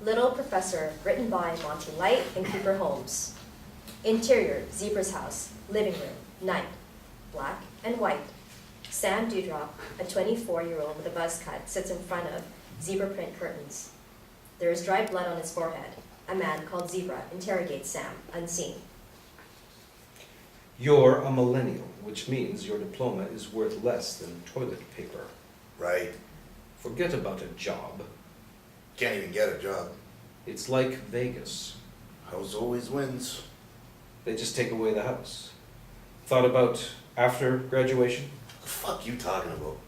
Little Professor, written by Monte Light and Cooper Holmes. Interior, Zebra's house, living room, night, black and white. Sam Dewdrop, a 24-year-old with a buzz cut, sits in front of zebra print curtains. There is dry blood on his forehead. A man called Zebra interrogates Sam, unseen. You're a millennial, which means your diploma is worth less than toilet paper. Right. Forget about a job. Can't even get a job. It's like Vegas. House always wins. They just take away the house. Thought about after graduation? What the fuck you talking about?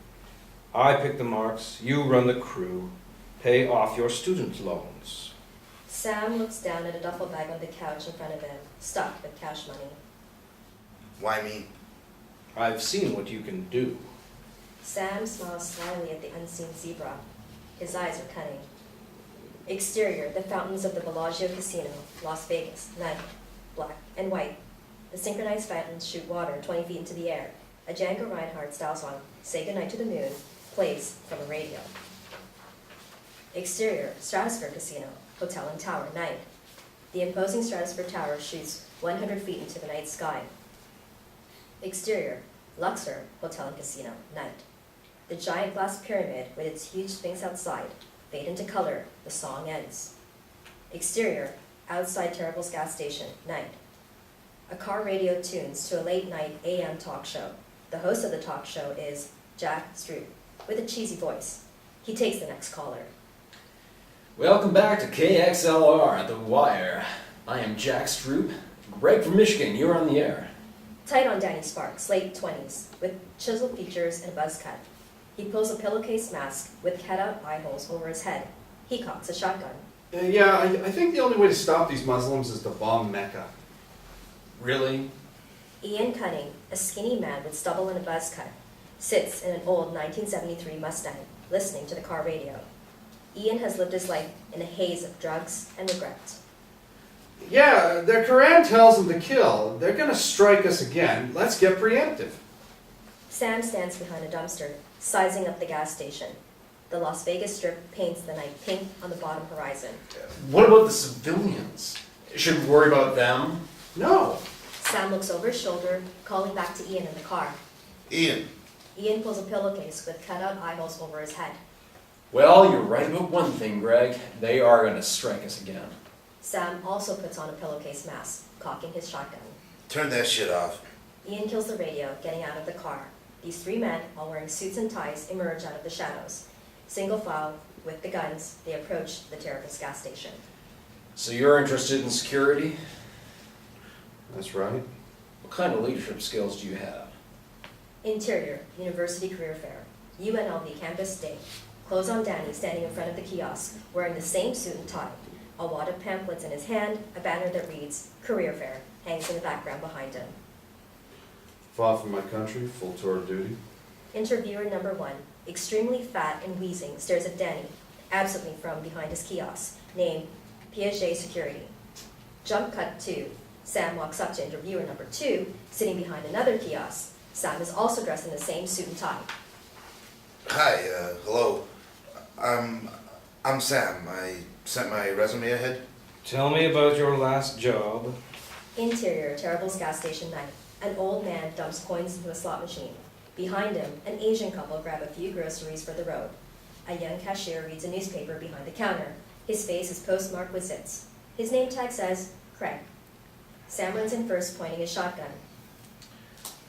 I pick the marks, you run the crew, pay off your student loans. Sam looks down at a duffel bag on the couch in front of him, stuffed with cash money. Why me? I've seen what you can do. Sam smiles slyly at the unseen Zebra. His eyes are cunning. Exterior, the fountains of the Bellagio Casino, Las Vegas, night, black and white. The synchronized fountains shoot water 20 feet into the air. A Django Reinhardt style song, Say Goodnight to the Moon, plays from a radio. Exterior, Stratosphere Casino, Hotel and Tower, night. The imposing Stratosphere Tower shoots 100 feet into the night sky. Exterior, Luxor, Hotel and Casino, night. The giant glass pyramid with its huge sphinx outside fade into color, the song ends. Exterior, outside Terrible's gas station, night. A car radio tunes to a late-night AM talk show. The host of the talk show is Jack Stroop, with a cheesy voice. He takes the next caller. Welcome back to KXLR, The Wire. I am Jack Stroop. Greg from Michigan, you're on the air. Tight on Danny Sparks, late 20s, with chiseled features and a buzz cut. He pulls a pillowcase mask with cut-out eye holes over his head. He cocks a shotgun. I think the only way to stop these Muslims is to bomb Mecca. Really? Ian Cunning, a skinny man with stubble and a buzz cut, sits in an old 1973 Mustang, listening to the car radio. Ian has lived his life in a haze of drugs and regret. Yeah, their Quran tells them to kill. They're gonna strike us again. Let's get preemptive. Sam stands behind a dumpster, sizing up the gas station. The Las Vegas Strip paints the night pink on the bottom horizon. What about the civilians? Should we worry about them? No. Sam looks over his shoulder, calling back to Ian in the car. Ian. Ian pulls a pillowcase with cut-out eye holes over his head. Well, you're right about one thing, Greg. They are going to strike us again. Sam also puts on a pillowcase mask, cocking his shotgun. Turn that shit off. Ian kills the radio, getting out of the car. These three men, all wearing suits and ties, emerge out of the shadows. Single file, with the guns, they approach the Terrible's gas station. So you're interested in security? That's right. What kind of leadership skills do you have? Interior, University Career Fair, UNLV campus day. Clothes on Danny, standing in front of the kiosk, wearing the same suit and tie. A wad of pamphlets in his hand, a banner that reads, Career Fair, hangs in the background behind him. Fought for my country, full tour of duty. Interviewer number 1, extremely fat and wheezing, stares at Danny, absently from behind his kiosk, named Piaget Security. Jump cut 2. Sam walks up to interviewer number 2, sitting behind another kiosk. Sam is also dressed in the same suit and tie. Hi, hello. I'm Sam. I sent my resume ahead. Tell me about your last job. Interior, Terrible's gas station night. An old man dumps coins into a slot machine. Behind him, an Asian couple grab a few groceries for the road. A young cashier reads a newspaper behind the counter. His face is postmarked with zits. His name tag says, Craig. Sam runs in first, pointing his shotgun.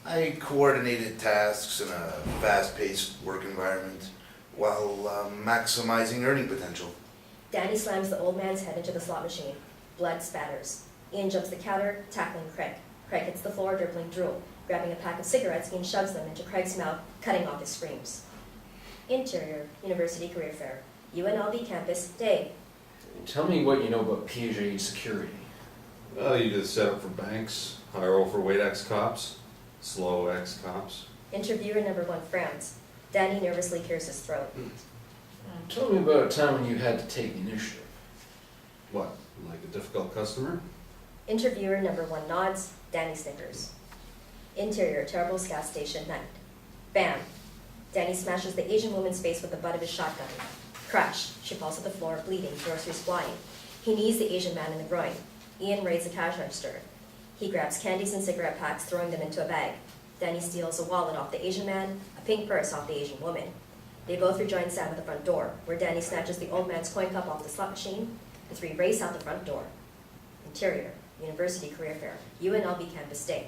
I coordinated tasks in a fast-paced work environment while maximizing earning potential. Danny slams the old man's head into the slot machine. Blood spatters. Ian jumps the counter, tackling Craig. Craig hits the floor, dribbling drool. Grabbing a pack of cigarettes, Ian shoves them into Craig's mouth, cutting off his screams. Interior, University Career Fair, UNLV campus, day. Tell me what you know about Piaget Security. Well, you do the setup for banks, hire overweight ex-cops, slow ex-cops. Interviewer number 1 frowns. Danny nervously clears his throat. Tell me about a time when you had to take initiative. What, like a difficult customer? Interviewer number 1 nods. Danny snickers. Interior, Terrible's gas station, night. Bam! Danny smashes the Asian woman's face with the butt of his shotgun. Crash. She falls to the floor, bleeding, groceries flying. He knees the Asian man in the groin. Ian raids the cash register. He grabs candies and cigarette packs, throwing them into a bag. Danny steals a wallet off the Asian man, a pink purse off the Asian woman. They both rejoin Sam at the front door, where Danny snatches the old man's coin cup off the slot machine. The three race out the front door. Interior, University Career Fair, UNLV Campus Day.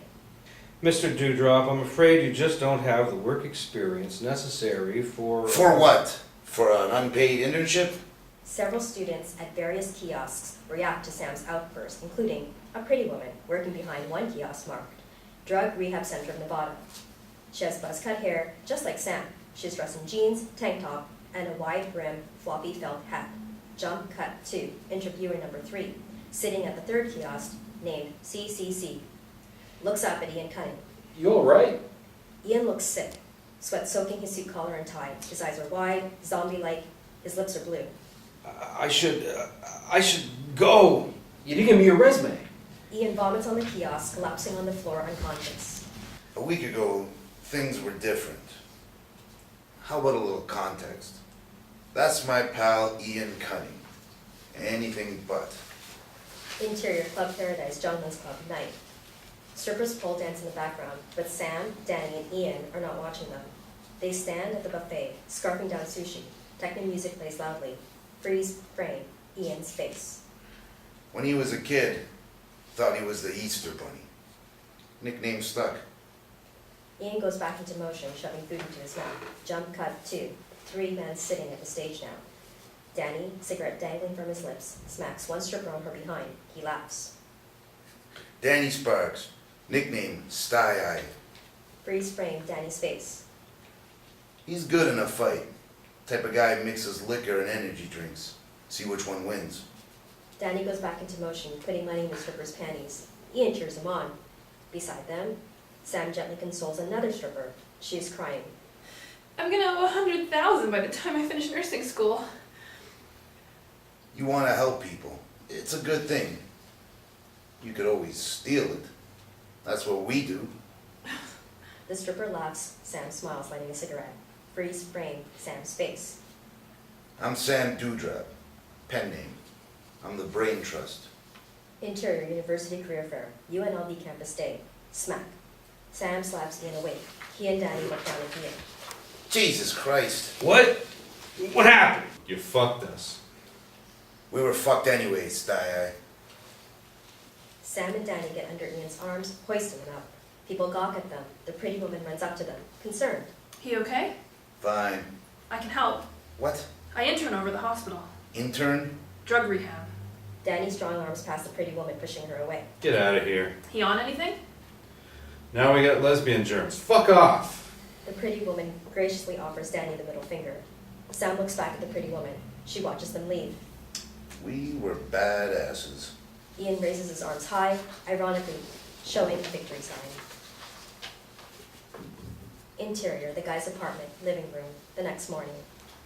Mr. Dewdrop, I'm afraid you just don't have the work experience necessary for... For what? For an unpaid internship? Several students at various kiosks react to Sam's outburst, including a pretty woman working behind one kiosk marked Drug Rehab Center of Nevada. She has buzz-cut hair, just like Sam. She's dressed in jeans, tank top, and a wide-brim, floppy felt hat. Jump cut to interviewer number 3, sitting at the third kiosk, named CCC. Looks up at Ian Cunning. You alright? Ian looks sick, sweat soaking his suit collar and tie. His eyes are wide, zombie-like. His lips are blue. I should go. You didn't give me your resume. Ian vomits on the kiosk, collapsing on the floor unconscious. A week ago, things were different. How about a little context? That's my pal Ian Cunning. Anything but. Interior, Club Paradise, Gentlemen's Club, night. Strippers pole dance in the background, but Sam, Danny, and Ian are not watching them. They stand at the buffet, scarfing down sushi. Techno music plays loudly. Freeze frame, Ian's face. When he was a kid, thought he was the Easter Bunny. Nickname stuck. Ian goes back into motion, shoving food into his mouth. Jump cut 2. 3 men sitting at the stage now. Danny, cigarette dangling from his lips, smacks one stripper on her behind. He laughs. Danny Sparks, nickname Sty-Eye. Freeze frame, Danny's face. He's good in a fight. Type of guy mixes liquor and energy drinks. See which one wins. Danny goes back into motion, putting money in the stripper's panties. Ian cheers him on. Beside them, Sam gently consoles another stripper. She is crying. I'm gonna owe $100,000 by the time I finish nursing school. You want to help people. It's a good thing. You could always steal it. That's what we do. The stripper laughs. Sam smiles, lighting a cigarette. Freeze frame, Sam's face. I'm Sam Dewdrop. Pen name. I'm the Brain Trust. Interior, University Career Fair, UNLV Campus Day. Smack. Sam slaps Ian awake. He and Danny look down at Ian. Jesus Christ. What? What happened? You fucked us. We were fucked anyway, Sty-Eye. Sam and Danny get under Ian's arms, hoisting him up. People gawk at them. The pretty woman runs up to them, concerned. He okay? Fine. I can help. What? I intern over the hospital. Intern? Drug rehab. Danny's strong arms past the pretty woman, pushing her away. Get out of here. He on anything? Now we got lesbian germs. Fuck off. The pretty woman graciously offers Danny the middle finger. Sam looks back at the pretty woman. She watches them leave. We were badasses. Ian raises his arms high, ironically showing a victory sign. Interior, the guy's apartment, living room, the next morning.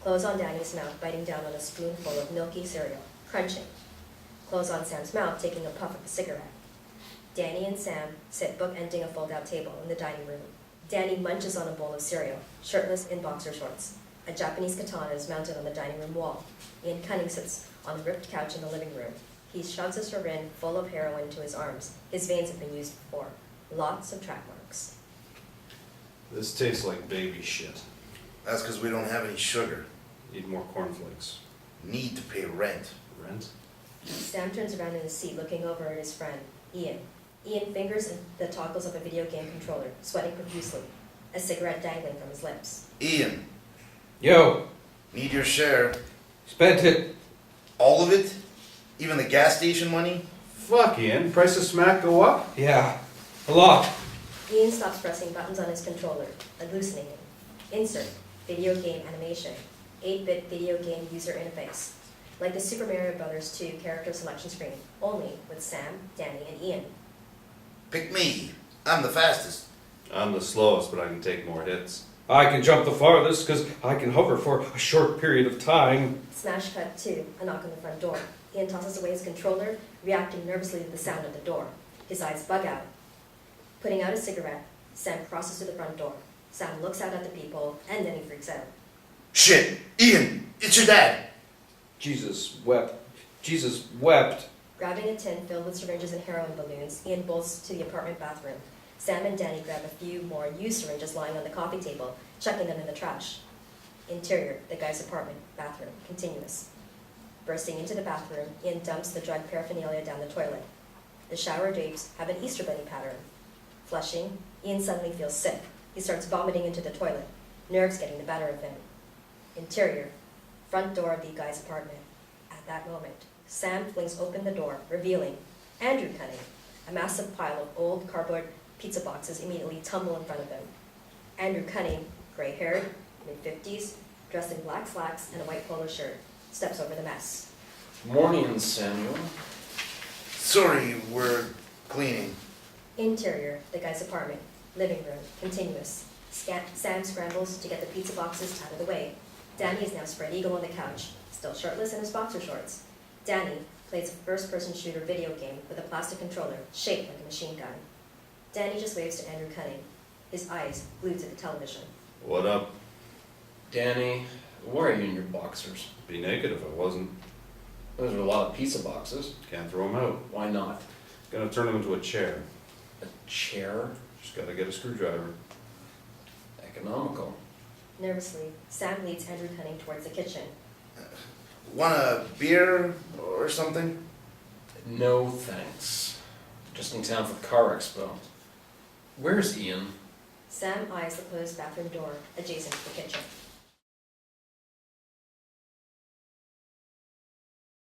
Clothes on Danny's mouth, biting down on a spoonful of milky cereal, crunching. Clothes on Sam's mouth, taking a puff of a cigarette. Danny and Sam sit bookending a fold-out table in the dining room. Danny munches on a bowl of cereal, shirtless in boxer shorts. A Japanese katana is mounted on the dining room wall. Ian Cunning sits on the ripped couch in the living room. He shoves a syringe full of heroin into his arms. His veins have been used before. Lots of track marks. This tastes like baby shit. That's because we don't have any sugar. Need more cornflakes. Need to pay rent. Rent? Sam turns around in his seat, looking over at his friend, Ian. Ian fingers the toggles of a video game controller, sweating profusely, a cigarette dangling from his lips. Ian, Yo, need your share. spent it. All of it? Even the gas station money? Fuck, Ian. Price of smack go up? Yeah, a lot. Ian stops pressing buttons on his controller, loosening it. Insert, video game animation, 8-bit video game user interface. Like the Super Mario Bros. 2 character selection screen, only with Sam, Danny, and Ian. Pick me. I'm the fastest. I'm the slowest, but I can take more hits. I can jump the farthest because I can hover for a short period of time. Smash cut 2, a knock on the front door. Ian tosses away his controller, reacting nervously to the sound of the door. His eyes bug out. Putting out a cigarette, Sam crosses to the front door. Sam looks out at the people, and then he freaks out. Shit! Ian! It's your dad! Jesus wept. Jesus wept. Grabbing a tin filled with syringes and heroin balloons, Ian bolts to the apartment bathroom. Sam and Danny grab a few more used syringes lying on the coffee table, chucking them in the trash. Interior, the guy's apartment, bathroom, continuous. Bursting into the bathroom, Ian dumps the drug paraphernalia down the toilet. The shower drapes have an Easter bunny pattern. Flushing, Ian suddenly feels sick. He starts vomiting into the toilet, nerves getting the better of him. Interior, front door of the guy's apartment. At that moment, Sam flings open the door, revealing Andrew Cunning. A massive pile of old cardboard pizza boxes immediately tumble in front of him. Andrew Cunning, gray-haired, mid-50s, dressed in black slacks and a white polo shirt, steps over the mess. Morning, Samuel. Sorry, we're cleaning. Interior, the guy's apartment, living room, continuous. Sam scrambles to get the pizza boxes out of the way. Danny is now spread eagle on the couch, still shirtless in his boxer shorts. Danny plays a first-person shooter video game with a plastic controller shaped like a machine gun. Danny just waves to Andrew Cunning, his eyes glued to the television. What up? Danny, why are you in your boxers? Be naked if I wasn't. Those are a lot of pizza boxes. Can't throw them out. Why not? Gonna turn them into a chair. A chair? Just gotta get a screwdriver. Economical. Nervously, Sam leads Andrew Cunning towards the kitchen. Want a beer or something? No thanks. Just in town for Car Expo. Where's Ian? Sam eyes the closed bathroom door adjacent to the kitchen.